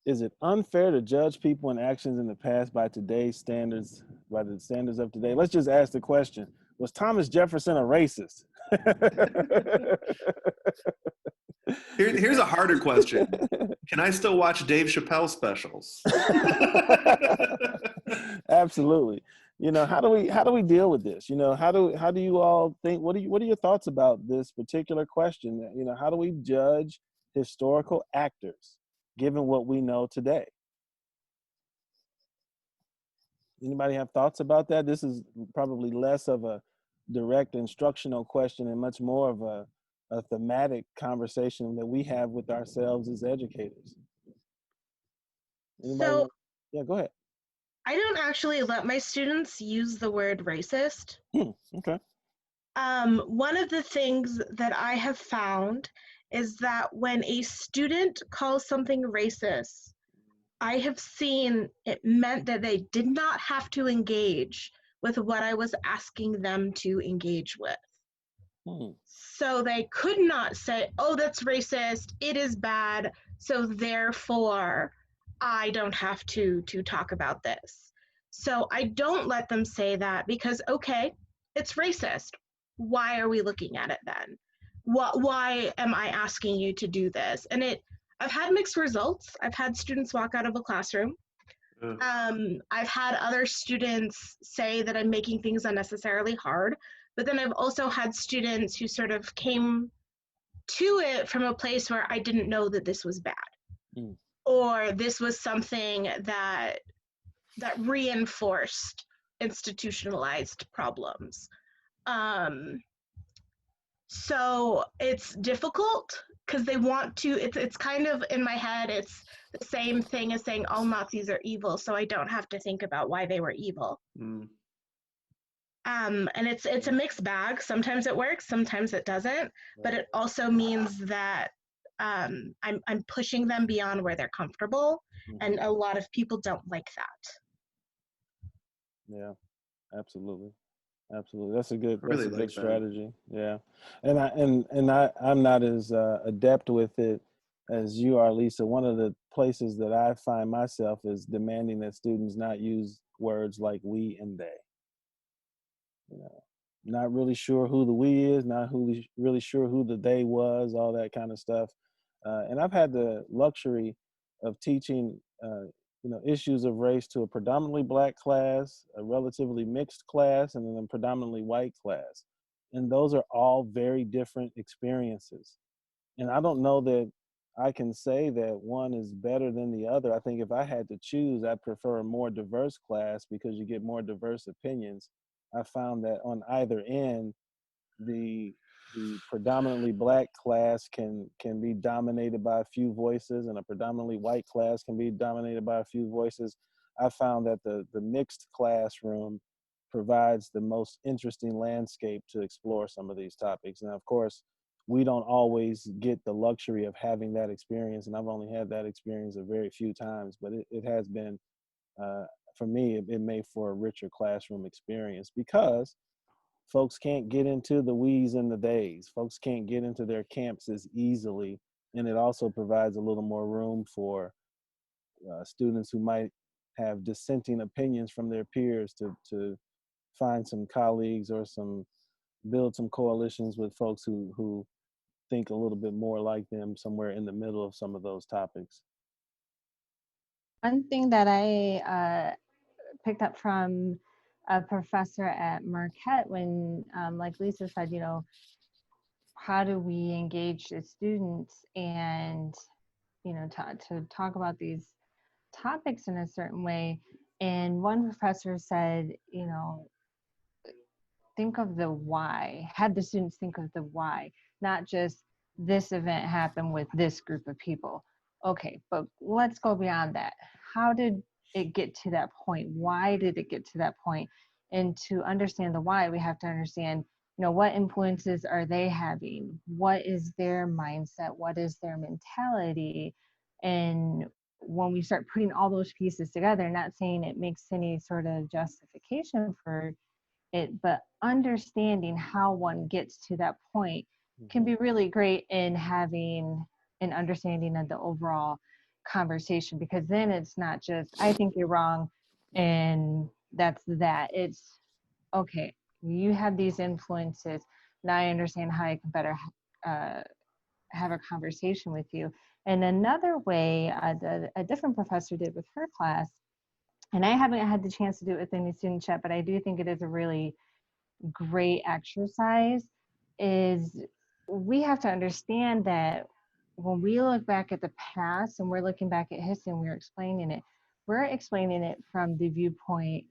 Is it unfair to judge people and actions in the past by today's standards, by the standards of today? Let's just ask the question: was Thomas Jefferson a racist? Here's a harder question. Can I still watch Dave Chappelle specials? Absolutely. How do we deal with this? How do you all think, what are your thoughts about this particular question? How do we judge historical actors given what we know today? Anybody have thoughts about that? This is probably less of a direct instructional question and much more of a thematic conversation that we have with ourselves as educators. Anybody So want? Yeah, go ahead. I don't actually let my students use the word racist. Okay. One of the things that I have found is that when a student calls something racist, I have seen it meant that they did not have to engage with what I was asking them to engage with. Hmm. So they could not say, oh, that's racist, it is bad, so therefore I don't have to talk about this. So I don't let them say that because, okay, it's racist. Why are we looking at it then? Why am I asking you to do this? And I've had mixed results. I've had students walk out of a classroom. I've had other students say that I'm making things unnecessarily hard, but then I've also had students who sort of came to it from a place where I didn't know that this was bad, Mm. or this was something that reinforced institutionalized problems. Um, so it's difficult because they want to. It's kind of in my head. It's the same thing as saying all Nazis are evil, so I don't have to think about why they were evil. Mm. And it's a mixed bag. Sometimes it works, sometimes it doesn't. But it also means that I'm pushing them beyond where they're comfortable, and a lot of people don't like that. Yeah, absolutely. Absolutely. That's a good I really good like that. strategy. Yeah. I'm not as adept with it as you are, Lisa. One of the places that I find myself is demanding that students not use words like we and they. You know, not really sure who the we is, not really sure who the they was, all that kind of stuff. And I've had the luxury of teaching, issues of race to a predominantly black class, a relatively mixed class, and then a predominantly white class. And those are all very different experiences. And I don't know that I can say that one is better than the other. I think if I had to choose, I'd prefer a more diverse class because you get more diverse opinions. I found that on either end, the predominantly black class can be dominated by a few voices, and a predominantly white class can be dominated by a few voices. I found that the mixed classroom provides the most interesting landscape to explore some of these topics. And of course, we don't always get the luxury of having that experience, and I've only had that experience a very few times, but it has been, uh, for me, it made for a richer classroom experience because folks can't get into the we's and the days. Folks can't get into their camps as easily, and it also provides a little more room for students who might have dissenting opinions from their peers to find some colleagues or build some coalitions with folks who think a little bit more like them somewhere in the middle of some of those topics. One thing that I picked up from a professor at Marquette when, like Lisa said, how do we engage the students and, to talk about these topics in a certain way. And one professor said, think of the why, had the students think of the why, not just this event happened with this group of people. Okay, but let's go beyond that. How did it get to that point? Why did it get to that point? And to understand the why, we have to understand, what influences are they having? What is their mindset? What is their mentality? And when we start putting all those pieces together, not saying it makes any sort of justification for it, but understanding how one gets to that point can be really great in having an understanding of the overall conversation, because then it's not just, I think you're wrong and that's that. It's, okay, you have these influences. Now I understand how I can better have a conversation with you. And another way a different professor did with her class, and I haven't had the chance to do it with any students yet, but I do think it is a really great exercise, is we have to understand that when we look back at the past and we're looking back at history and we're explaining it from the viewpoint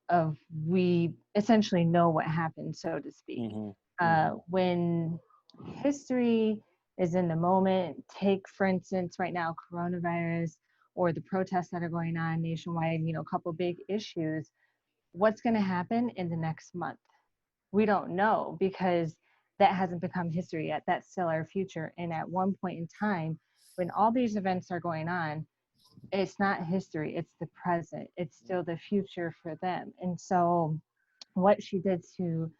of, we essentially know what happened, so to speak. When history is in the moment, take for instance right now coronavirus or the protests that are going on nationwide, a couple big issues. What's going to happen in the next month? We don't know, because that hasn't become history yet. That's still our future. And at one point in time, when all these events are going on, it's not history, it's the present. It's still the future for them. And so what she did to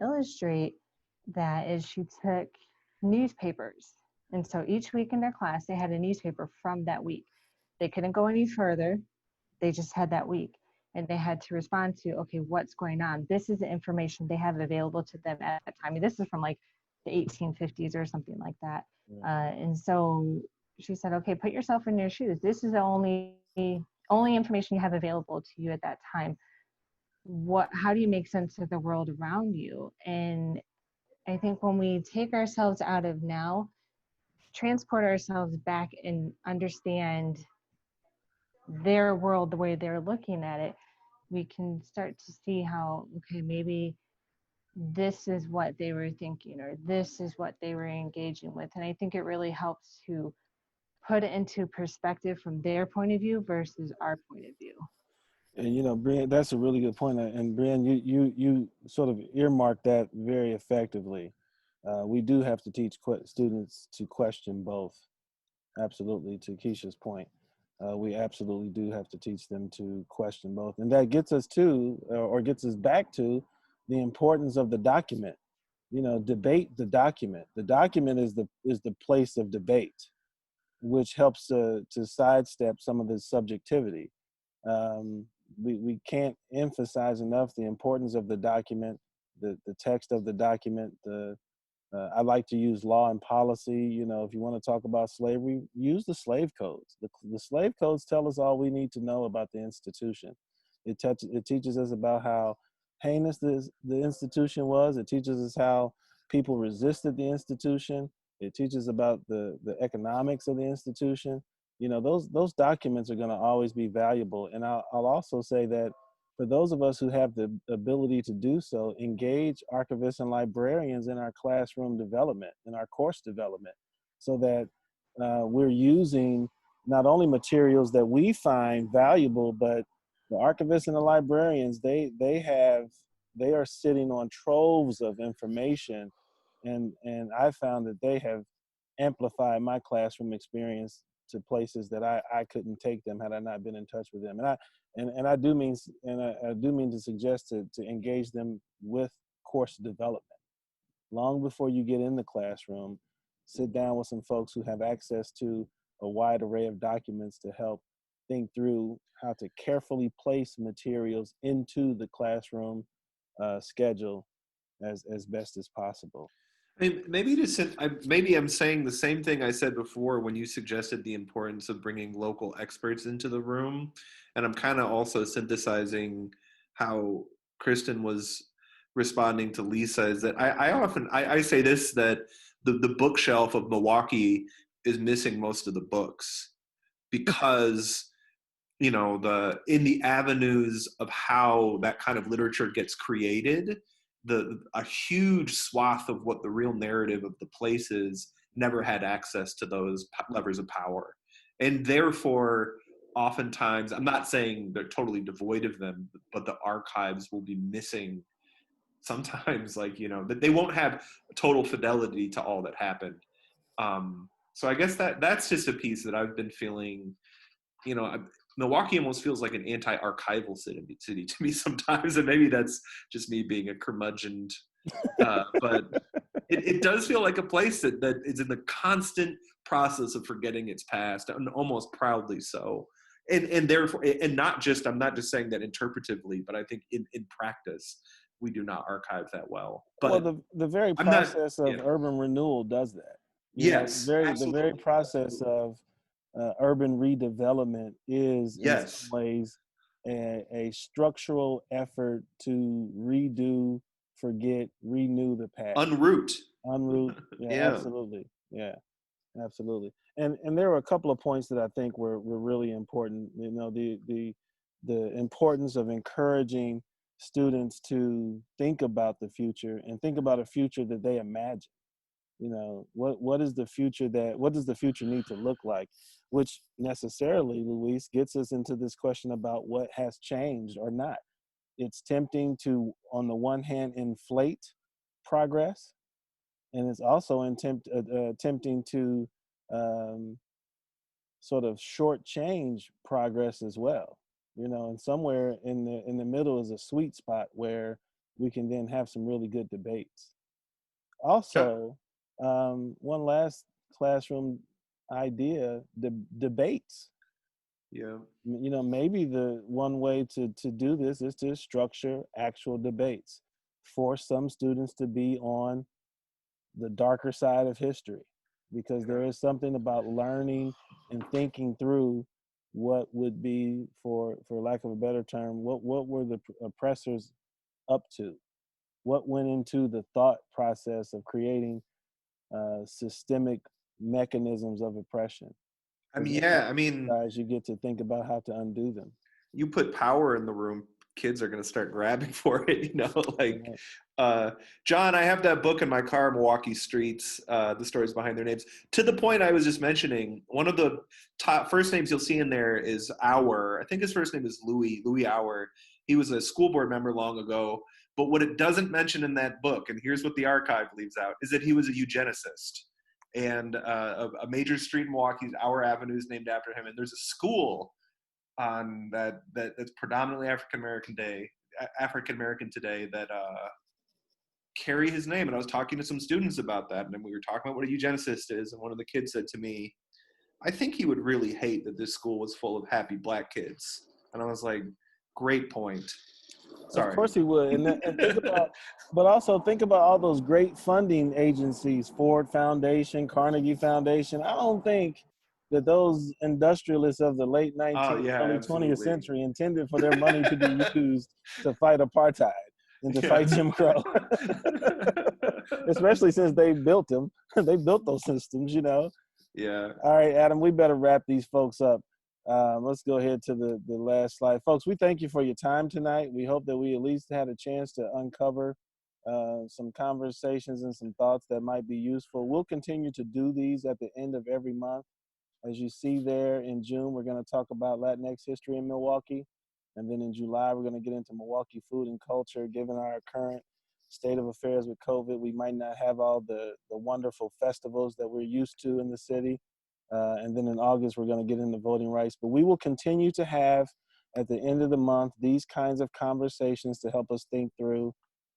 illustrate that is she took newspapers. And so each week in their class, they had a newspaper from that week. They couldn't go any further. They just had that week. And they had to respond to, okay, what's going on? This is the information they have available to them at that time. I mean, this is from like the 1850s or something like that. And so she said, okay, put yourself in their shoes. This is the only information you have available to you at that time. How do you make sense of the world around you? And I think when we take ourselves out of now, transport ourselves back and understand their world the way they're looking at it, we can start to see how, okay, maybe this is what they were thinking, or this is what they were engaging with. And I think it really helps to put it into perspective from their point of view versus our point of view. And Brian, that's a really good point. And Brian, you sort of earmarked that very effectively. We do have to teach students to question both. Absolutely, to Keisha's point. We absolutely do have to teach them to question both. And that gets us to, or gets us back to, the importance of the document. Debate the document. The document is the place of debate, which helps to sidestep some of the subjectivity. We can't emphasize enough the importance of the document, the text of the document. I like to use law and policy. If you want to talk about slavery, use the slave codes. The slave codes tell us all we need to know about the institution. It teaches us about how heinous the institution was. It teaches us how people resisted the institution. It teaches about the economics of the institution. Those documents are going to always be valuable. And I'll also say that for those of us who have the ability to do so, engage archivists and librarians in our classroom development, in our course development, so that we're using not only materials that we find valuable, but the archivists and the librarians, they are sitting on troves of information. And I found that they have amplified my classroom experience to places that I couldn't take them had I not been in touch with them. And I do mean to suggest to engage them with course development. Long before you get in the classroom, sit down with some folks who have access to a wide array of documents to help think through how to carefully place materials into the classroom schedule as best as possible. I mean, maybe I'm saying the same thing I said before when you suggested the importance of bringing local experts into the room. And I'm kind of also synthesizing how Kristen was responding to Lisa, is that I say this, that the bookshelf of Milwaukee is missing most of the books because, in the avenues of how that kind of literature gets created, a huge swath of what the real narrative of the place is never had access to those levers of power. And therefore, oftentimes, I'm not saying they're totally devoid of them, but the archives will be missing sometimes, that they won't have total fidelity to all that happened. So I guess that's just a piece that I've been feeling, Milwaukee almost feels like an anti-archival city to me sometimes, and maybe that's just me being a curmudgeon. But it does feel like a place that is in the constant process of forgetting its past, and almost proudly so. And therefore, and not just, I'm not just saying that interpretively, but I think in practice, we do not archive that well. Well, But the very I'm not, process of yeah. urban renewal does that. You know, Yes, the very absolutely. process of urban redevelopment is in some Yes. ways a structural effort to redo, forget, renew the past, Unroot. unroot. Yeah, Yeah. absolutely. Yeah, absolutely. And there were a couple of points that I think were really important. You know, the importance of encouraging students to think about the future and think about a future that they imagine. You know, what is the future what does the future need to look like? Which necessarily, Luis, gets us into this question about what has changed or not. It's tempting to, on the one hand, inflate progress, and it's also tempting to um, sort of shortchange progress as well. You know, and somewhere in the middle is a sweet spot where we can then have some really good debates. Yeah. Also, one last classroom idea: debates. Yeah. You know, maybe the one way to do this is to structure actual debates, force some students to be on the darker side of history, because there is something about learning and thinking through what would be, for lack of a better term, what were the oppressors up to, what went into the thought process of creating systemic mechanisms of oppression. I Because mean, then, yeah. I mean, guys, you get to think about how to undo them. you put power in the room, kids are going to start grabbing for it. Like, Right. John, I have that book in my car, Milwaukee Streets, The Stories Behind Their Names. To the point I was just mentioning, one of the top first names you'll see in there is Auer. I think his first name is Louis Auer. He was a school board member long ago. But what it doesn't mention in that book, and here's what the archive leaves out, is that he was a eugenicist. And a major street in Milwaukee, Auer Avenue, is named after him. And there's a school on that's predominantly African American today that carry his name. And I was talking to some students about that, and then we were talking about what a eugenicist is, and one of the kids said to me, I think he would really hate that this school was full of happy black kids. And I was like, great point. Of Sorry. course he would, and think about, but also think about all those great funding agencies: Ford Foundation, Carnegie Foundation. I don't think that those industrialists of the late Oh 19th, yeah, early 20th absolutely. century intended for their money to be used to fight apartheid and to fight Jim Crow. Especially since they built them, they built those systems. You know. Yeah. All right, Adam, we better wrap these folks up. Let's go ahead to the last slide. Folks, we thank you for your time tonight. We hope that we at least had a chance to uncover some conversations and some thoughts that might be useful. We'll continue to do these at the end of every month. As you see there, in June, we're going to talk about Latinx history in Milwaukee. And then in July, we're going to get into Milwaukee food and culture. Given our current state of affairs with COVID, we might not have all the wonderful festivals that we're used to in the city. And then in August, we're going to get into voting rights. But we will continue to have, at the end of the month, these kinds of conversations to help us think through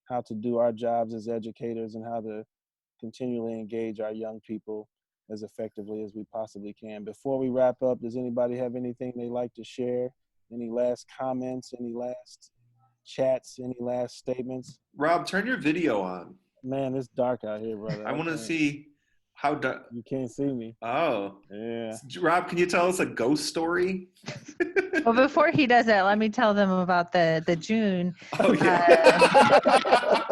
how to do our jobs as educators and how to continually engage our young people as effectively as we possibly can. Before we wrap up, does anybody have anything they'd like to share? Any last comments? Any last chats? Any last statements? Rob, turn your video on. Man, it's dark out here, brother. I want to see how. You can't see me. Oh. Yeah. Rob, can you tell us a ghost story? Well, before he does that, let me tell them about the June. Oh yeah.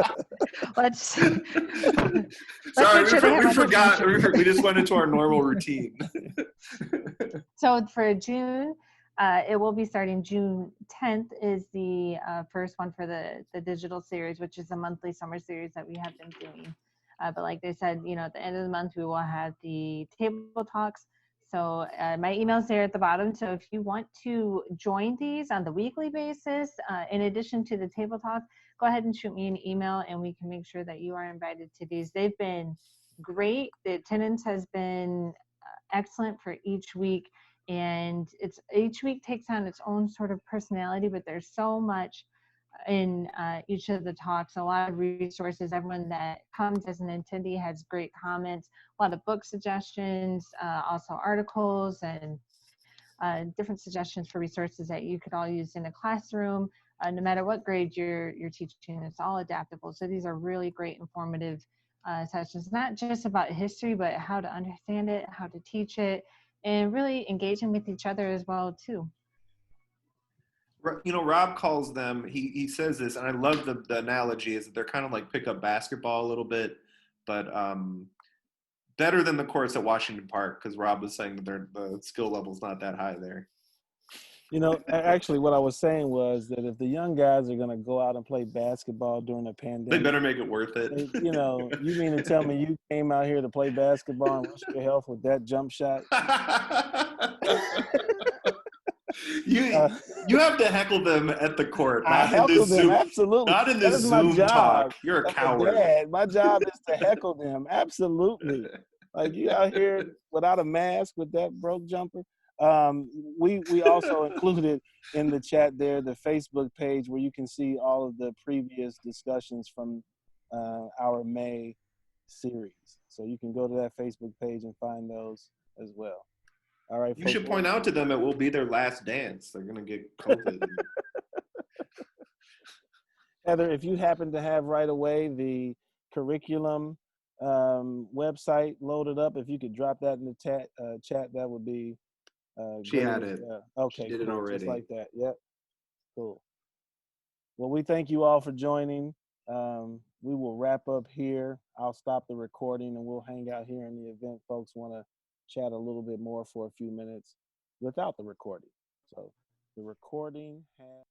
Let's Sorry, make sure they have we my forgot. information. We just went into our normal routine. So for June, it will be starting June 10th is the first one for the digital series, which is a monthly summer series that we have been doing. But like they said, at the end of the month, we will have the table talks. So my email's there at the bottom. So if you want to join these on the weekly basis, in addition to the table talk, go ahead and shoot me an email and we can make sure that you are invited to these. They've been great. The attendance has been excellent for each week. And each week takes on its own sort of personality, but there's so much in each of the talks, a lot of resources. Everyone that comes as an attendee has great comments, a lot of book suggestions, also articles and different suggestions for resources that you could all use in a classroom. No matter what grade you're teaching, it's all adaptable. So these are really great informative sessions, not just about history, but how to understand it, how to teach it, and really engaging with each other as well too. You know, Rob calls them, he says this, and I love the analogy, is that they're kind of like pickup basketball a little bit, but better than the courts at Washington Park, because Rob was saying that the skill level's not that high there. You know, actually, what I was saying was that if the young guys are going to go out and play basketball during a pandemic, They better make it worth it. you know, you mean to tell me you came out here to play basketball and risk your health with that jump shot? You have to heckle them at the court, I not in heckle this them, Zoom, absolutely. not in That this is my Zoom job talk. You're a as coward. dad. My job is to heckle them, absolutely. Like, you out here without a mask with that broke jumper. We also included in the chat there the Facebook page where you can see all of the previous discussions from our May series. So you can go to that Facebook page and find those as well. All right. You folks, should point out to them it will be their last dance. They're gonna get COVID. Heather, if you happen to have right away the curriculum website loaded up, if you could drop that in the chat, that would be She great had as it. well. Okay, She did it cool. already. Just like that. Yep. Cool. Well, we thank you all for joining. We will wrap up here. I'll stop the recording and we'll hang out here in the event folks want to chat a little bit more for a few minutes without the recording. So the recording has